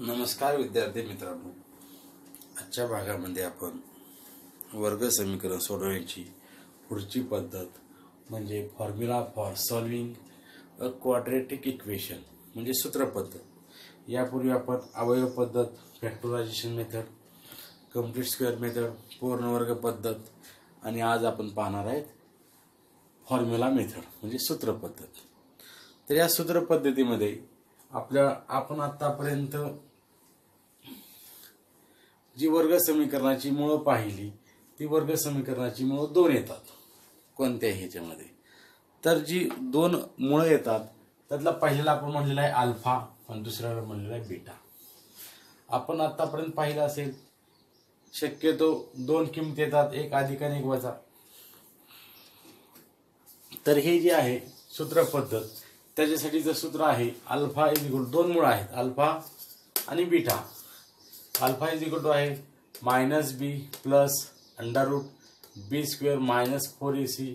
नमस्कार विद्यार्थी मित्रांनो, आजच्या भागामध्ये आपण वर्ग समीकरण सोडवण्याची पुढची पद्धत म्हणजे formula for solving a quadratic equation म्हणजे सूत्र पद्धत. यापूर्वी आपण अवयव पद्धत, factorisation method, complete square method, पूर्ण वर्ग पद्धत आणि आज आपण पाहणार आहेत फॉर्म्युला मेथड म्हणजे सूत्र पद्धत. तर या सूत्र पद्धतीमध्ये आपण आतापर्यंत जी वर्ग समीकरणाची मूळ पाहिली ती वर्ग समीकरणाची मूळ 2 येतात कोणत्याही ह्याच्यामध्ये. तर जी 2 मूळ येतात त्यातला पहिल्याला आपण म्हणलेला आहे अल्फा आणि दुसऱ्याला म्हणलेला आहे बीटा. आपण आतापर्यंत पाहिलं असेल शक्यतो 2 किमती येतात, एक अधिक आणि एक वजा. तर हे जे आहे सूत्र पद्धत त्याच्यासाठीचं सूत्र आहे अल्फा इज इक्वल 2 मूळ आहेत अल्फा आणि beta. Alpha is equal to आहे -b plus under root b square minus 4ac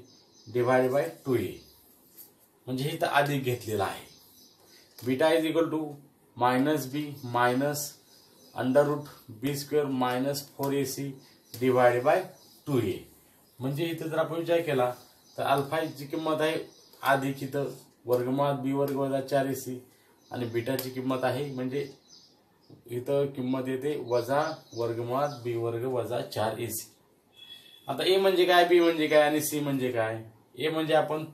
divide by 2a म्हणजे इथं अधिक घेतलेला आहे. Beta is equal to -b minus under root b square minus 4ac divide by 2a म्हणजे इथं जर आपण विचार केला तर अल्फाची किंमत आहे अधिक इथं वर्गमुळात b वर्ग वजा 4ac आणि बीटाची किंमत आहे म्हणजे इथं किंमत येते वजा वर्गमुळात b वर्ग वजा 4ac. आता a म्हणजे काय, b म्हणजे काय आणि c म्हणजे काय. a म्हणजे आपण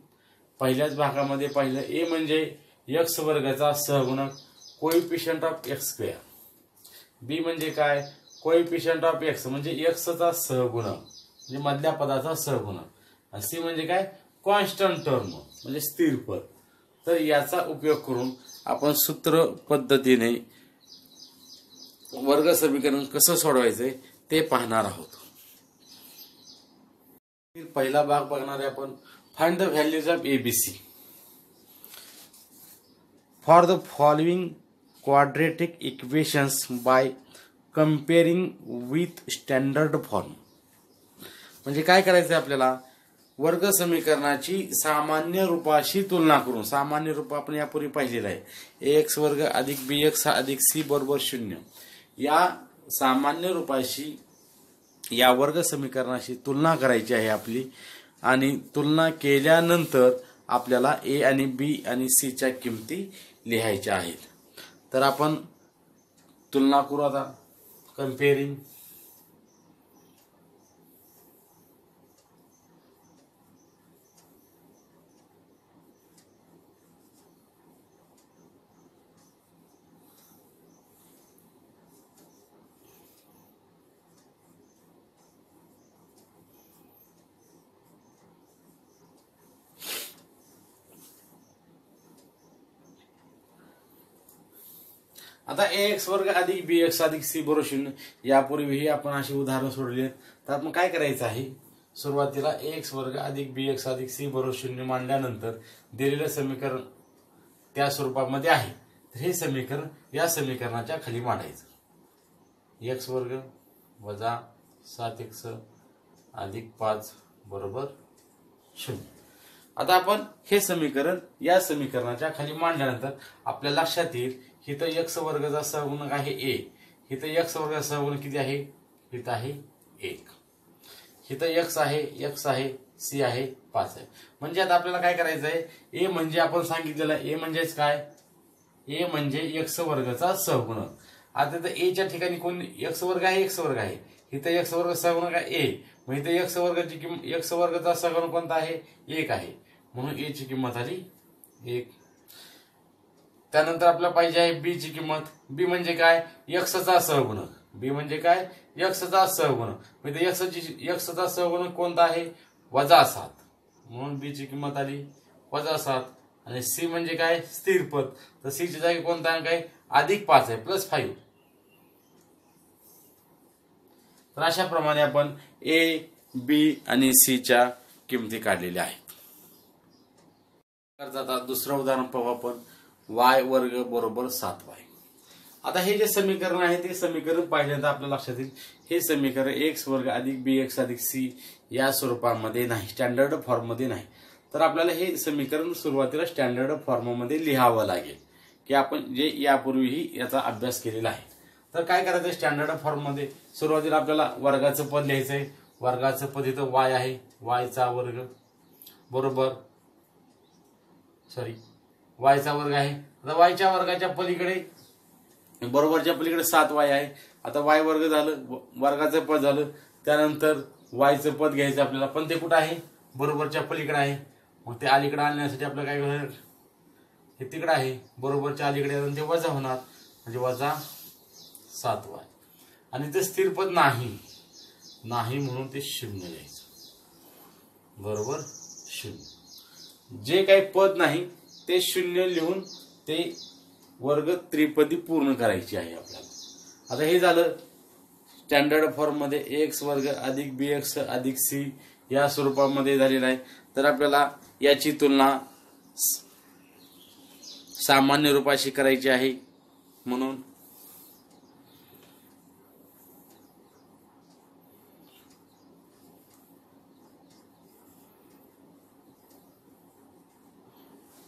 पहिल्याच भागामध्ये पाहिलं, a म्हणजे x वर्गाचा सहगुणक coefficient of x square. b म्हणजे काय, कोएफिशिएंट ऑफ x म्हणजे x चा सहगुणक म्हणजे मधल्या पदाचा सहगुणक. आणि c म्हणजे काय, कॉन्स्टंट टर्म म्हणजे स्थिर पद. तर याचा उपयोग करून आपण सूत्र पद्धतीने वर्ग समीकरण कसं सोडवायचंय ते पाहणार आहोत. पहिला भाग बघणार आहे आपण find the values of A B C for the following quadratic equations by comparing with standard form. म्हणजे काय करायचंय आपल्याला, वर्ग समीकरणाची सामान्य रूपाशी तुलना करून. सामान्य रूप आपण यापूर्वी पाहिलेलं आहे ax वर्ग अधिक bx अधिक c बरोबर 0. या सामान्य रूपाशी या वर्ग समीकरणाशी तुलना करायची आहे आपली. आणि तुलना केल्यानंतर आपल्याला a आणि b आणि c च्या किमती लिहायच्या आहेत. तर आपण तुलना करू आता. कंपेअरिंग आता ax वर्ग अधिक bx अधिक c बरोबर 0 यापूर्वीही आपण अशी उदाहरण सोडली. तर आपण काय करायचं आहे, सुरुवातीला ax वर्ग अधिक bx अधिक c बरोबर 0 मांडल्यानंतर दिलेलं समीकरण त्या स्वरूपामध्ये आहे. तर हे समीकरण या समीकरणाच्या खाली मांडायचं. x वर्ग वजा 7x अधिक 5 बरोबर 0. आता आपण हे समीकरण या समीकरणाच्या खाली मांडल्यानंतर आपल्या लक्षात येईल इथं x वर्गाचा सहगुणक आहे a. इथं x वर्गाचा सहगुणक किती आहे, इथं आहे 1. इथं x आहे c आहे 5 आहे. म्हणजे आता आपल्याला काय करायचं आहे, a म्हणजे आपण सांगितलेलं a म्हणजेच काय, a म्हणजे x वर्गाचा सहगुणक. आता इथं a च्या ठिकाणी कोण x वर्ग आहे, इथं x वर्ग सहगुणक आहे a. मग इथं x वर्गाचा सहगुणक कोणता आहे, 1 आहे. म्हणून a ची किंमत आली 1. त्यानंतर आपल्याला पाहिजे आहे b ची किंमत. b म्हणजे काय, x चा सहगुणक. b म्हणजे काय, x चा सहगुणक. म्हणजे x चा सहगुणक कोणता आहे, वजा 7. म्हणून b ची किंमत आली वजा 7. आणि c म्हणजे काय, स्थिर पद. तर c च्या जागी कोणता अंक आहे, अधिक 5 आहे प्लस 5. तर अशा प्रमाणे आपण a, b आणि c च्या किमती काढलेल्या आहेत. आता दुसरं उदाहरण पाहू आपण. y वर्ग बरोबर 7y. आता हे जे समीकरण आहे ते समीकरण पाहिल्यानंतर आपल्या लक्षात येईल हे समीकरण x वर्ग अधिक bx अधिक c या स्वरूपामध्ये नाही, स्टँडर्ड फॉर्म मध्ये नाही. तर आपल्याला हे समीकरण सुरुवातीला स्टँडर्ड फॉर्म मध्ये लिहावं लागेल. की आपण जे यापूर्वीही याचा अभ्यास केलेला आहे. तर काय करायचं, स्टँडर्ड फॉर्म मध्ये सुरुवातीला आपल्याला वर्गाचं पद लिहायचंय. वर्गाचं पद इथं वाय आहे, वायचा वर्ग बरोबर वायचा वर्ग आहे. आता वायच्या वर्गाच्या पलीकडे बरोबरच्या पलीकडे 7y आहे. आता वाय वर्ग झालं, वर्गाचं पद झालं. त्यानंतर वायचं पद घ्यायचं आपल्याला, पण ते कुठं आहे, बरोबरच्या पलीकडे आहे. मग ते अलीकडे आणण्यासाठी आपल्याला काय करायचं, हे तिकडे आहे, बरोबरच्या अलीकडे ते वजा होणार, म्हणजे वजा 7y. आणि ते स्थिर पद नाही म्हणून ते 0 घ्यायचं, बरोबर 0. जे काही पद नाही ते 0 लिहून ते वर्ग त्रिपदी पूर्ण करायची आहे आपल्याला. आता हे झालं स्टँडर्ड फॉर्म मध्ये एक्स वर्ग अधिक बी एक्स अधिक सी या स्वरूपामध्ये झालेला आहे. तर आपल्याला याची तुलना सामान्य रूपाशी करायची आहे. म्हणून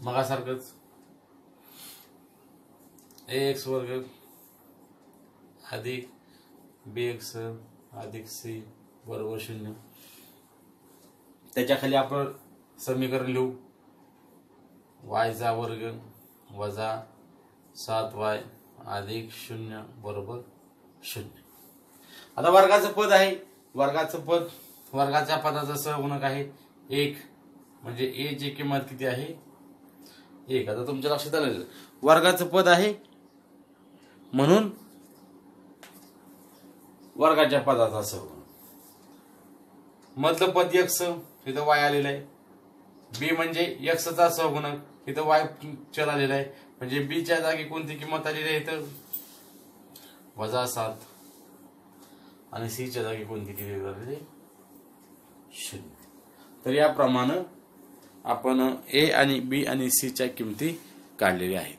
मगासारखंच एक्स वर्ग अधिक बी एक्स अधिक सी बरोबर 0. त्याच्या खाली आपण समीकरण लिहू, वायचा वर्ग वजा 7y अधिक 0 बरोबर 0. आता वर्गाचं पद आहे, वर्गाच्या पदाचा सहगुणक आहे 1, म्हणजे ए ची किंमत किती आहे 1. आता तुमच्या लक्षात आलं, वर्गाचं पद आहे म्हणून वर्गाच्या पदाचा सहगुणक. मधलं पद x इथं y आलेलं आहे. बी म्हणजे x चा सहगुणक इथं y चल आलेला आहे, म्हणजे बी च्या जागी कोणती किंमत आलेली आहे इथं वजा 7 आणि सी च्या जागी कोणती केलेली आहे 0. तर याप्रमाणे आपण ए आणि बी आणि सी च्या किमती काढलेल्या आहेत.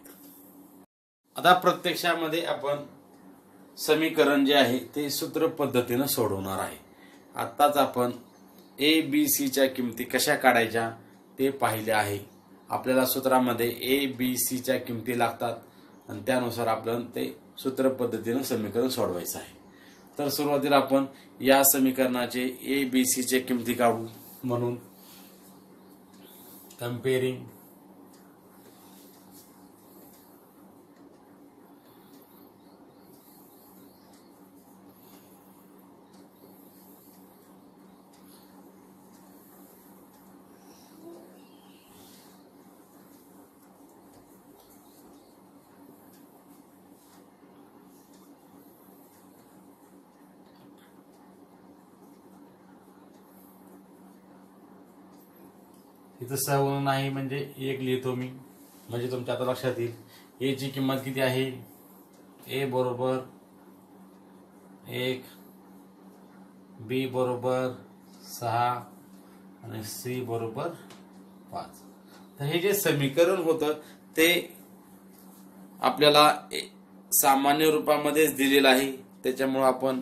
आता प्रत्यक्षामध्ये आपण समीकरण जे आहे ते सूत्र पद्धतीने सोडवणार आहे. आताच आपण ए बी सी च्या किमती कशा काढायच्या ते पाहिले आहे. आपल्याला सूत्रामध्ये ए बी सी च्या किमती लागतात आणि त्यानुसार आपण ते सूत्र पद्धतीने समीकरण सोडवायचं आहे. तर सुरुवातीला आपण या समीकरणाचे ए बी सी च्या किमती काढू. म्हणून कंपेअरिंग इथं सहगुणक नाही म्हणजे 1 लिहितो मी, म्हणजे तुमच्या आता लक्षात येईल. ए ची किंमत किती आहे, ए बरोबर 1, बी बरोबर 6 आणि सी बरोबर 5. तर हे जे समीकरण होतं ते आपल्याला सामान्य रूपामध्येच दिलेलं आहे, त्याच्यामुळे आपण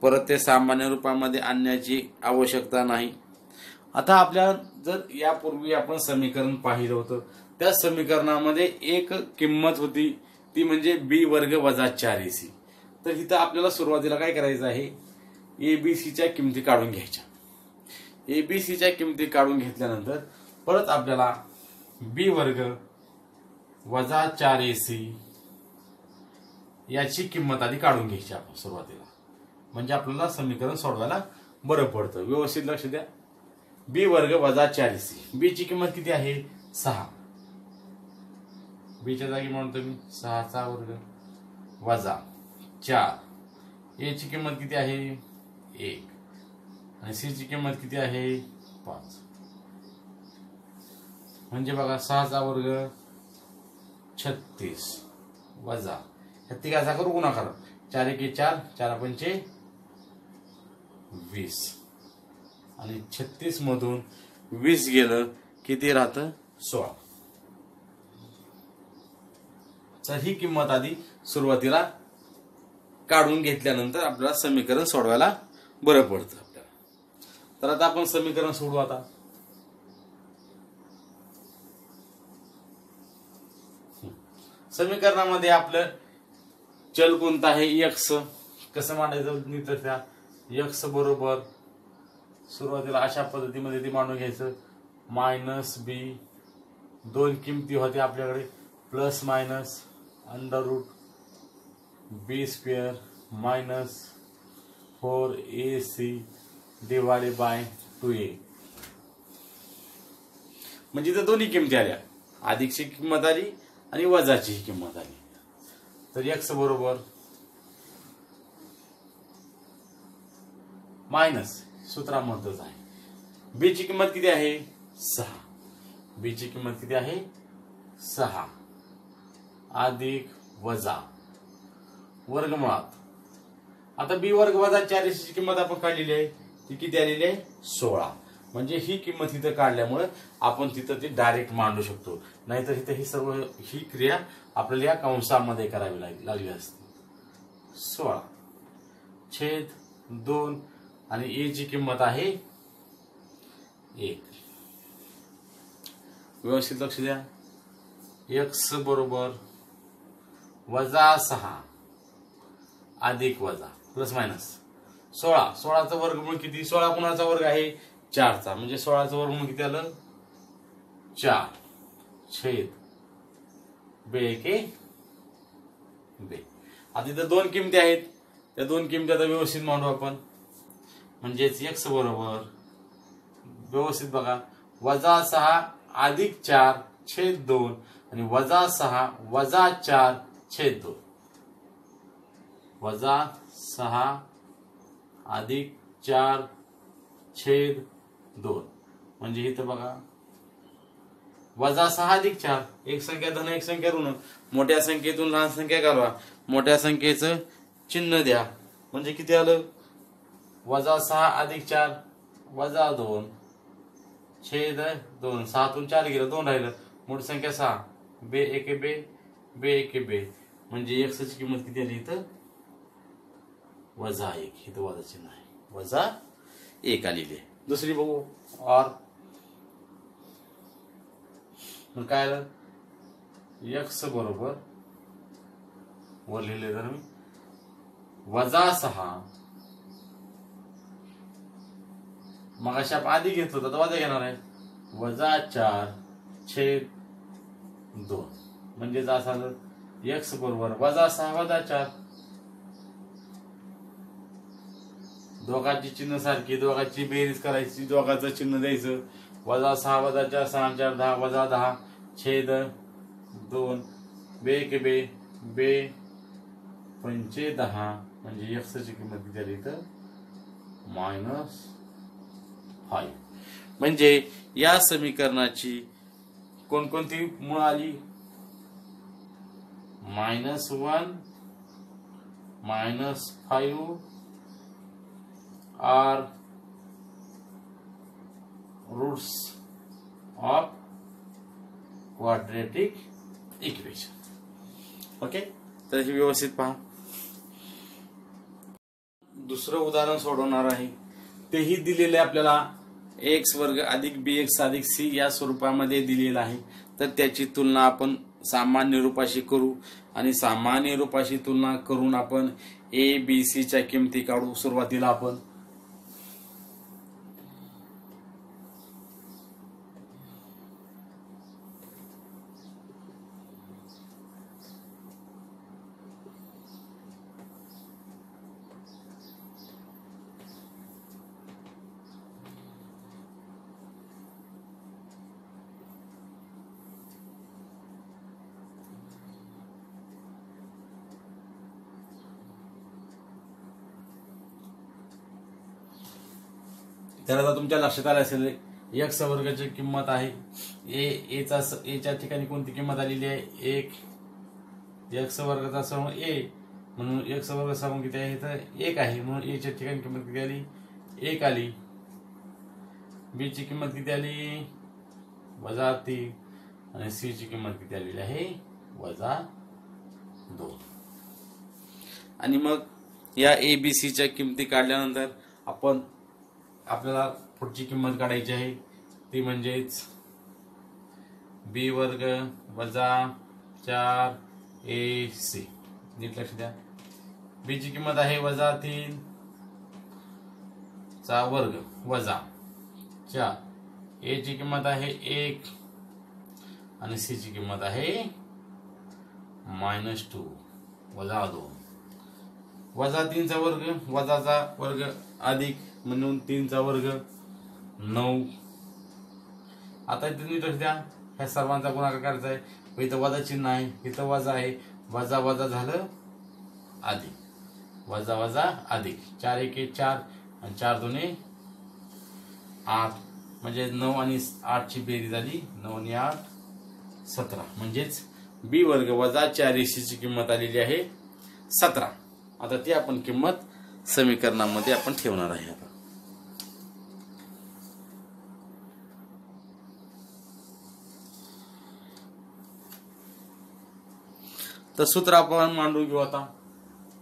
परत ते सामान्य रूपामध्ये आणण्याची आवश्यकता नाही. आता आपल्या जर यापूर्वी आपण समीकरण पाहिलं होतं, त्या समीकरणामध्ये एक किंमत होती ती म्हणजे बी वर्ग वजा 4ac. तर इथं आपल्याला सुरुवातीला काय करायचं आहे, एबीसीच्या किमती काढून घ्यायच्या. एबीसीच्या किमती काढून घेतल्यानंतर परत आपल्याला बी वर्ग वजा 4ac याची किंमत आधी काढून घ्यायची आपण सुरुवातीला, म्हणजे आपल्याला समीकरण सोडवायला बरं पडतं. व्यवस्थित लक्ष द्या. बी वर्ग वजा 4ac, बी ची किंमत किती आहे 6, बी च्या जागी म्हणतो मी 6 चा वर्ग वजा 4, ए ची किंमत किती आहे 1 आणि सी ची किंमत किती आहे 5. म्हणजे बघा 6 चा वर्ग 36 वजा ह्या तिघाचा करू गुणाकार, 4 एके 4, 4 पंचे 20 आणि 36 मधून 20 गेलं किती राहतं 16. तर ही किंमत आधी सुरुवातीला काढून घेतल्यानंतर आपल्याला समीकरण सोडवायला बरं पडतं आपल्याला. तर आता आपण समीकरण सोडवू. आता समीकरणामध्ये आपलं चल कोणता आहे एक्स. कसं मांडायचं तर त्या एक्स बरोबर सुरुवातीला अशा पद्धतीमध्ये ते मांडून घ्यायचं. मायनस बी, दोन किमती होत्या आपल्याकडे, plus minus under root B square minus 4ac divided by 2a. म्हणजे इथं दोन्ही किमती आल्या, अधिकची किंमत आली आणि वजाची किंमत आली. तर एक्स बरोबर मायनस सूत्रामध्येच आहे. बी ची किंमत किती आहे 6. बी ची किंमत किती आहे 6 अधिक वजा वर्गमुळात. आता बी वर्ग वजा 4ac ची किंमत आपण काढलेली आहे, ती किती आलेली आहे 16. म्हणजे ही किंमत इथं काढल्यामुळे आपण तिथं ती डायरेक्ट मांडू शकतो. नाहीतर इथं ही सर्व ही क्रिया आपल्याला या कंसामध्ये करावी लागली असते. 16 छेद 2 आणि ए ची किंमत आहे 1. व्यवस्थित लक्ष द्या. एक्स बरोबर वजा 6 अधिक वजा प्लस मायनस 16. 16चा वर्गमूळ किती, 16 कुणाचा वर्ग आहे 4चा, म्हणजे 16चं वर्गमूळ किती आलं 4 छेद बे के बे. आता इथं दोन किमती आहेत, त्या दोन किमती आता व्यवस्थित मांडू आपण. म्हणजेच एक्स बरोबर व्यवस्थित बघा वजा 6 अधिक 4 छेद 2 आणि वजा 6 वजा 4 छेद 2. वजा 6 अधिक 4 छेद 2 म्हणजे इथं बघा वजा 6 अधिक 4. एक संख्या धन एक संख्या ऋण. मोठ्या संख्येतून लहान संख्या घालवा, मोठ्या संख्येचं चिन्ह द्या. म्हणजे किती आलं वजा 6 अधिक 4 वजा 2 छेद 2. 6 तून 4 गेलं 2 राहिलं, मोठी संख्या 6 बे एके बे बे एके बे. म्हणजे एक्स ची किंमत किती आली इथं वजा 1. इथं वजा चिन्ह आहे, वजा 1 आलेली आहे. दुसरी बघू और मग काय आलं एक्स बरोबर वर लिहिले तर मी वजा 6 मग अशा आपण आधी घेतलं तर वजा घेणार आहे वजा 4 छेद 2. म्हणजे असं आलं एक्स बरोबर वजा 6 वजा 4. दोघांची चिन्ह सारखी, दोघांची बेरीज करायची, दोघांचं चिन्ह द्यायचं. वजा 6 वजा 4 6 4 10 वजा 10 छेद 2 बे के बे बे पंचे 10. म्हणजे एक्स ची किंमत किती आली इथं -5. म्हणजे या समीकरणाची कोणकोणती मूळ आली -1 -5 are roots of quadratic equation. Okay, तर हे व्यवस्थित पहा. दुसरं उदाहरण सोडवणार आहे, तेही दिलेले आपल्याला एक्स वर्ग अधिक बी एक्स अधिक सी या स्वरूपामध्ये दिलेलं आहे. तर त्याची तुलना आपण सामान्य रूपाशी करू आणि सामान्य रूपाशी तुलना करून आपण ए बी सी च्या किमती काढू. सुरुवातीला आपण तर आता तुमच्या लक्षात आलं असेल एक्स वर्गाची किंमत आहे एच्या ठिकाणी कोणती किंमत आलेली आहे 1. एक्स वर्गाचा समूह ए म्हणून एक्स वर्ग समूह किती आहे तर 1 आहे, म्हणून ए च्या ठिकाणी किंमत किती आली 1 आली. बी ची किंमत किती आली -3 आणि सी ची किंमत किती आलेली आहे -2. आणि मग या ए बी सी च्या किमती काढल्यानंतर आपल्याला पुढची किंमत काढायची आहे, ती म्हणजेच बी वर्ग वजा 4 ए सी. नीट लक्ष द्या. बी ची किंमत आहे -3 चा वर्ग वजा 4. ए ची किंमत आहे 1 आणि सी ची किंमत आहे -2 वजा 2. वजा 3 चा वर्ग वजाचा वर्ग अधिक म्हणून 3 चा वर्ग 9. आता इथे नीट लक्ष द्या. ह्या सर्वांचा गुणाकार करायचा आहे. इथं वजा चिन्ह आहे, इथं वजा आहे. वजा वजा झालं अधिक, वजा वजा अधिक. 4 1 4 आणि 4 2 8. म्हणजे 9 आणि 8 ची बेरीज झाली 9 आणि 8 17. म्हणजेच बी वर्ग वजा 4ac ची किंमत आलेली आहे 17. आता ती आपण किंमत समीकरणामध्ये आपण ठेवणार आहे. आता तर सूत्र आपण मांडून घेऊ. आता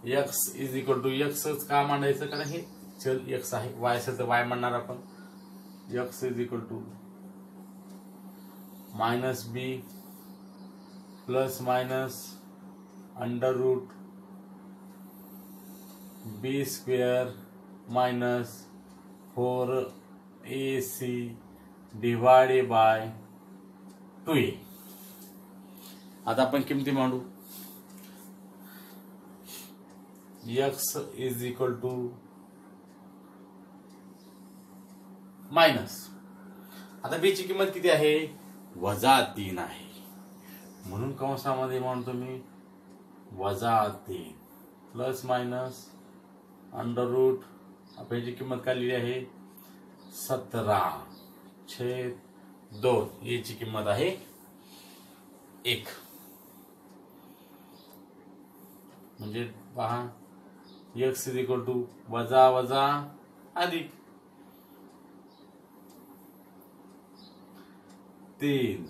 x = x का मांडायचं, कारण हे चल x आहे. y असेल तर y मांडणार आपण. x = -b plus minus √ b² minus 4ac divided by 2a. आता आपण किमती मांडू. x = minus. आता b ची किंमत किती आहे? -3 आहे. म्हणून कंसामध्ये मांडतो मी -3 प्लस मायनस √ आपली किंमत काढलेली आहे 17/2. याची किंमत आहे 1. म्हणजे पहा x = वजा वजा अधिक 3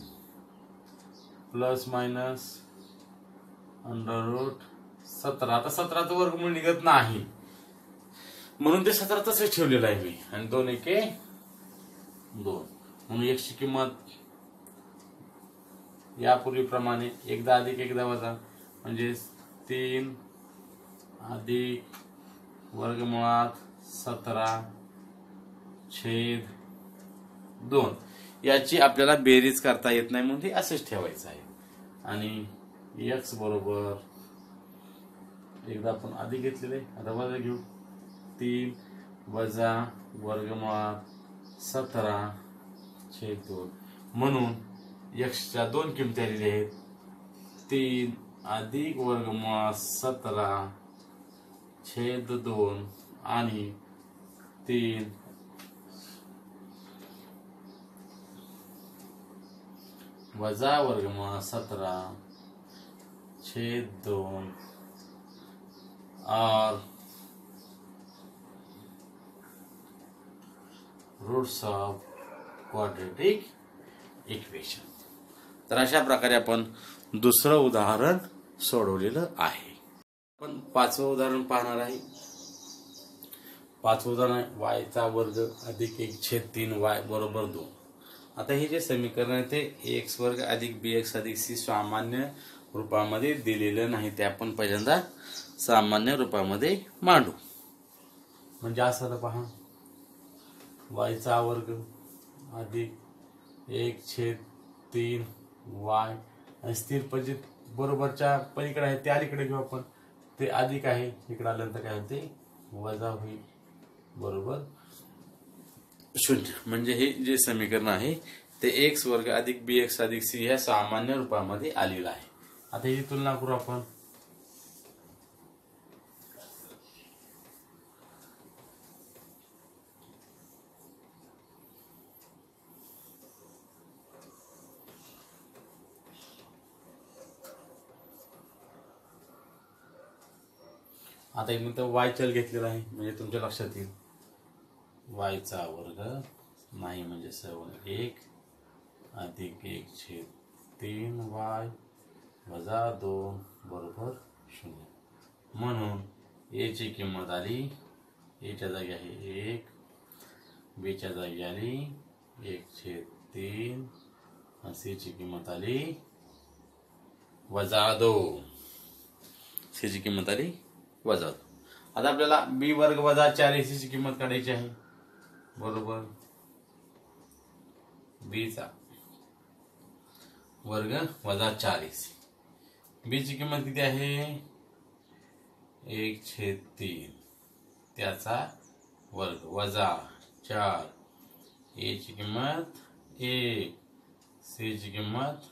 प्लस मायनस √ 17. आता 17चं वर्गमूळ निघत नाही म्हणून ते 17 तसंच ठेवलेलं आहे मी. आणि 2 1 2. म्हणून x ची किंमत यापूर्वीप्रमाणे एकदा अधिक एकदा वजा, म्हणजे 3 अधिक वर्गमुळात 17/2. याची आपल्याला बेरीज करता येत नाही म्हणून ते असेच ठेवायचं आहे. आणि x बरोबर एकदा आपण अधिक घेतलेले, आता वजा घेऊ. 3 वजा वर्गमुळात 17/2. म्हणून x च्या 2 किमती आलेल्या आहेत. 3 अधिक वर्गमुळात 17/2 आणि 3 वजा वर्गमुळात 17/2 और रूट्स ऑफ क्वाड्रेटिक इक्वेशन. तर अशा प्रकारे आपण दुसरं उदाहरण सोडवलेलं आहे. आपण 5वं उदाहरण पाहणार आहे. 5वं उदाहरण आहे y² अधिक 1/3y बरोबर 2. आता हे जे समीकरण आहे ते x² अधिक bx अधिक c सामान्य रूपामध्ये दिलेलं नाही. ते आपण पहिल्यांदा सामान्य रूपामध्ये मांडू. म्हणजे असं तर पहा y² अधिक 1/3y आणि स्थिर पजित बरोबरच्या पलीकडे आहे ते अलीकडे घेऊ आपण. ते अधिक आहे, इकडे आल्यानंतर काय होते वजा होईल बरोबर 0. म्हणजे हे जे समीकरण आहे ते x² अधिक bx अधिक c या सामान्य रूपामध्ये आलेलं आहे. आता ही तुलना करू आपण. आता इथं y चल घेतलेला आहे म्हणजे तुमच्या लक्षात येईल y² नाही म्हणजे 1 अधिक 1/3y वजा 2 बरोबर 0. म्हणून a ची किंमत आली, a च्या जागी आहे 1, b च्या जागी आली 1/3 आणि c ची किंमत आली वजा 2. सी ची किंमत आली वजा 2. आता आपल्याला बी वर्ग वजा 4ac ची किंमत काढायची आहे. बरोबर बी चा वर्ग वजा 4ac. बी ची किंमत किती आहे 1/3 त्याचा वर्ग वजा 4. ए ची किंमत 1, सी ची किंमत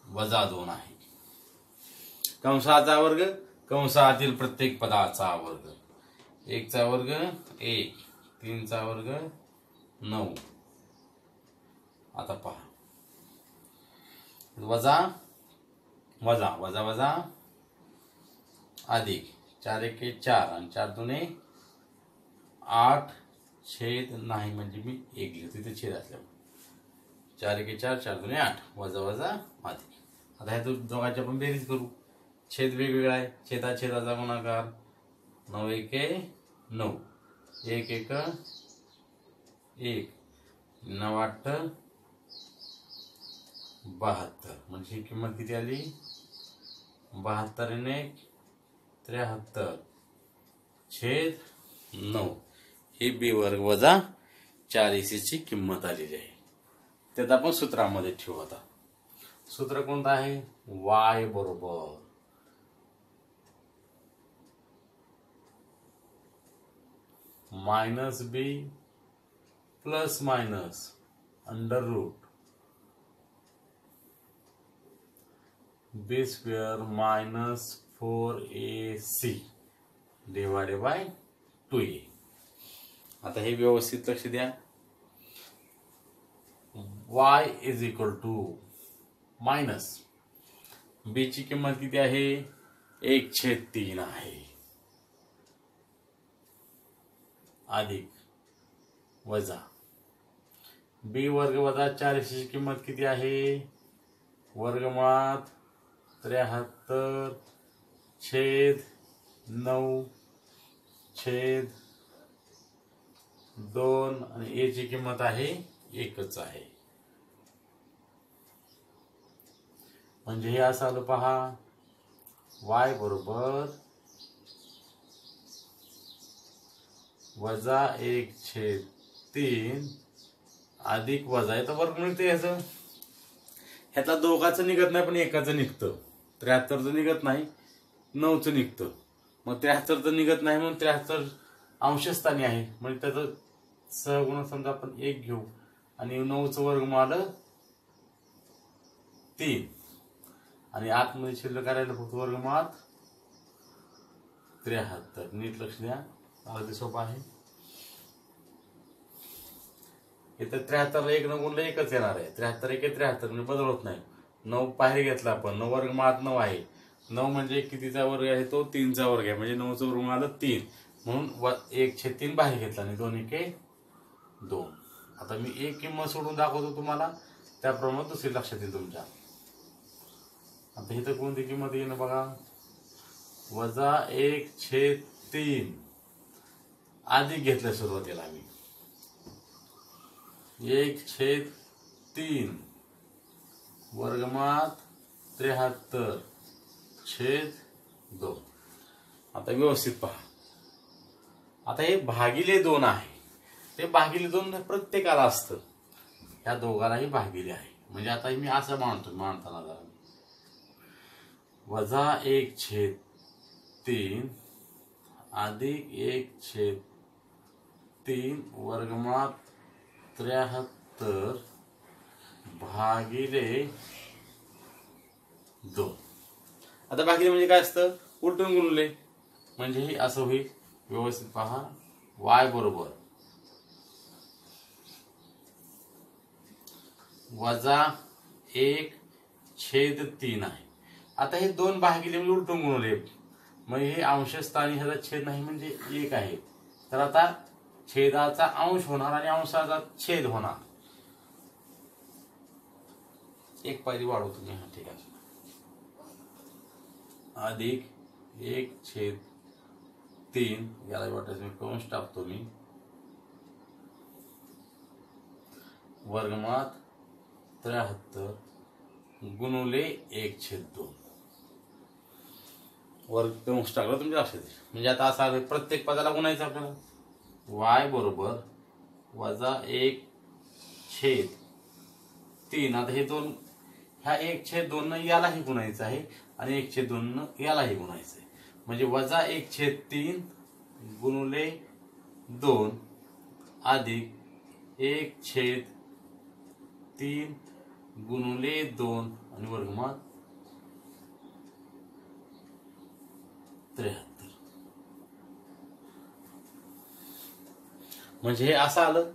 वजा 2 आहे. कंसाचा वर्ग कंसातील प्रत्येक पदाचा वर्ग. 1 चा वर्ग 1, 3 चा वर्ग 9. आता पहा वजा वजा वजा वजा अधिक 4 1 4 आणि 4 2 8 छेद नाही म्हणजे मी 1 लिहितो तिथे छेद असल्यामुळे 4 1 4 4 2 8 वजा वजा अधिक. आता ह्या दोघांची आपण बेरीज करू. छेद वेगवेगळा आहे. छेदाचा गुणाकार 9 1 9 1 1 1 9 8 72 म्हणजे ही किंमत किती आली 72 ने 73 छेद 9. ही बी वर्ग वजा 4ac ची किंमत आलेली आहे. त्यात आपण सूत्रामध्ये ठेवू. आता सूत्र कोणतं आहे y बरोबर -b plus minus under root b square minus 4ac divided by 2a. आता हे व्यवस्थित लक्ष द्या. y is equal to minus b ची किंमत किती आहे 1/3 आहे अधिक वजा b वर्ग वजा 4ac ची किंमत किती आहे वर्गमुळात 73 छेद 9 छेद 2 आणि a ची किंमत आहे 1च आहे. म्हणजे हे असं आलं पहा y बरोबर वजा 1/3 अधिक वजा आहे तर वर्ग मिळते. याचं ह्यातला दोघाचं निघत नाही पण एकाचं निघतं. 73चं निघत नाही 9चं निघतं. मग 73चं निघत नाही म्हणून 73 अंशस्थानी आहे म्हणजे त्याचं सहगुणक समजा आपण 1 घेऊ आणि 9चं वर्गमूळ 3 आणि आतमध्ये शिल्लक करायला फक्त वर्गमुळात 73. नीट लक्ष द्या अगदी सोपं आहे. इथं 73 1 न गुणलं 1च येणार आहे. 73 1 73 म्हणजे बदल होत नाही. 9 बाहेर घेतला आपण 9 वर्गमुळात 9 आहे. 9 म्हणजे कितीचा वर्ग आहे तो 3चा वर्ग आहे म्हणजे 9चं वर्गमूळ 3 म्हणून 1/3 बाहेर घेतला आणि 2 1 2. आता मी एक किंमत सोडून दाखवतो तुम्हाला त्याप्रमाणे दुसरी लक्षात येईल तुमच्या. आता इथं कोणती किंमत येईल बघा वजा 1/3 अधिक घेतलं सुरुवातीला आम्ही 1/3 वर्गमुळात 73 छेद 2. आता व्यवस्थित पहा. आता हे भागिले 2 आहे. ते भागिले 2 प्रत्येकाला असतं. ह्या दोघांनाही भागिले आहे म्हणजे आता मी असं मानताना जरा वजा 1/3 अधिक 1/3 वर्गमुळात 73 भागिले 2. आता भागिले म्हणजे काय असतं उलटून गुणले म्हणजे हे असं होईल. व्यवस्थित पहा y बरोबर वजा 1/3 आहे. आता हे 2 भागिले म्हणजे उलटून गुणले मग हे अंशस्थानी ह्याचा छेद नाही म्हणजे 1 आहे. तर आता छेदाचा अंश होणार आणि अंशाचा छेद होणार. एक पायरी वाढवतो मी हा ठीक आहे अधिक 1/3 याला वाटायचं मी कंस टाकतो मी वर्गमुळात 73 गुणुले 1/2. वर्ग कंस टाकला तुमच्या लक्षात येईल. म्हणजे आता असं आलं प्रत्येक पदाला गुणायचं आपल्याला. y बरोबर -1/3. आता हे दोन, ह्या 1/2 यालाही गुणायचं आहे आणि 1/2 यालाही गुणायचं आहे. म्हणजे -1/3 गुणुले 2 अधिक 1/3 गुणुले 2 आणि वर्गमूळ 73. म्हणजे हे असं आलं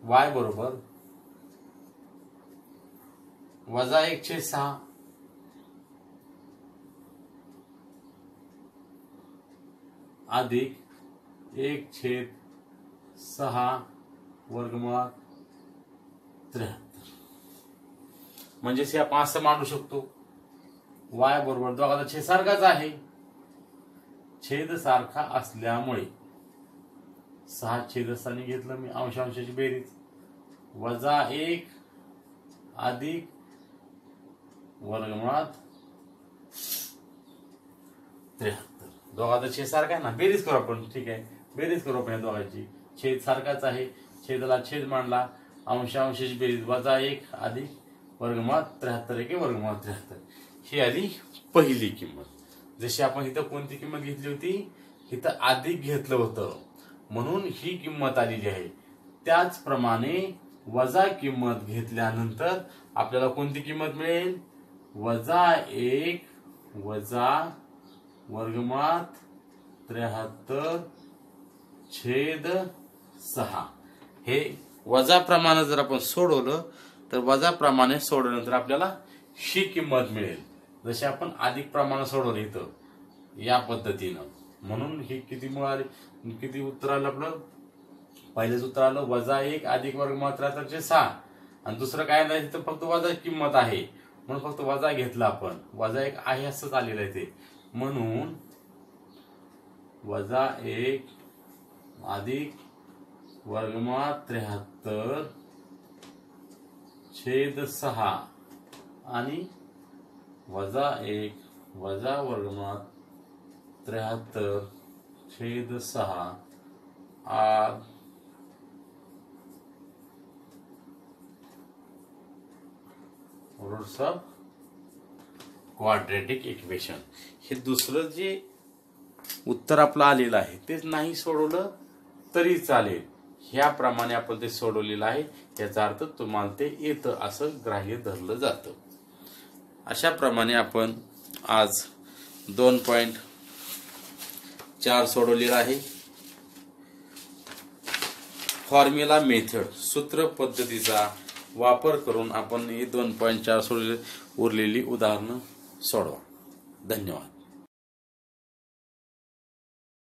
y बरोबर -1/6 अधिक 1/6 वर्गमूळ 73. म्हणजेच हे आपण असं मांडू शकतो. y बरोबर दोघांचा छेद सारखाच आहे. छेद सारखा असल्यामुळे 6 छेदस्थानी घेतलं मी अंशांशाची बेरीज. -1 अधिक वर्गमूळात 73. दोघांचा छेद सारखा आहे ना, बेरीज करू आपण. ठीक आहे, बेरीज करू आपण या दोघांची. छेद सारखाच आहे, छेदाला छेद मांडला, अंशांशाची बेरीज. -1 अधिक वर्गमूळात 73 एके वर्गमूळ 73. ही आली पहिली किंमत. जशी आपण इथं कोणती किंमत घेतली होती, इथं अधिक घेतलं होतं म्हणून ही किंमत आलेली आहे. त्याचप्रमाणे वजा किंमत घेतल्यानंतर आपल्याला कोणती किंमत मिळेल? -1 वजा वर्गमूळात 73/6. हे वजा प्रमाणे जर आपण सोडवलं तर वजा प्रमाणे सोडवल्यानंतर आपल्याला ही किंमत मिळेल. जशी आपण अधिक प्रमाणे सोडवलं इथं या पद्धतीनं. म्हणून ही किती मिळाली, किती उत्तर आलं आपलं? पहिलेच उत्तर आलं -1 अधिक वर्गमूळ 73/6 आणि दुसरं काय नाही, तिथं फक्त वजा किंमत आहे म्हणून फक्त वजा घेतला आपण. -1 आहे असंच आलेलं आहे ते. म्हणून -1 अधिक वर्गमूळ 73/6 आणि -1 वजा वर्गमूळ 73/6 are roots of quadratic equation. हे दुसरं जे उत्तर आपलं आलेलं आहे तेच नाही सोडवलं तरी चालेल. ह्याप्रमाणे आपण ते सोडवलेलं आहे. याचा अर्थ तुम्हाला ते येतं असं ग्राह्य धरलं जातं. अशा प्रमाणे आपण आज 2.4 सोडवलेला आहे. फॉर्म्युला मेथड सूत्र पद्धतीचा वापर करून आपण हे 2.4 सोडवले. उरलेली उदाहरणं सोडवा. धन्यवाद.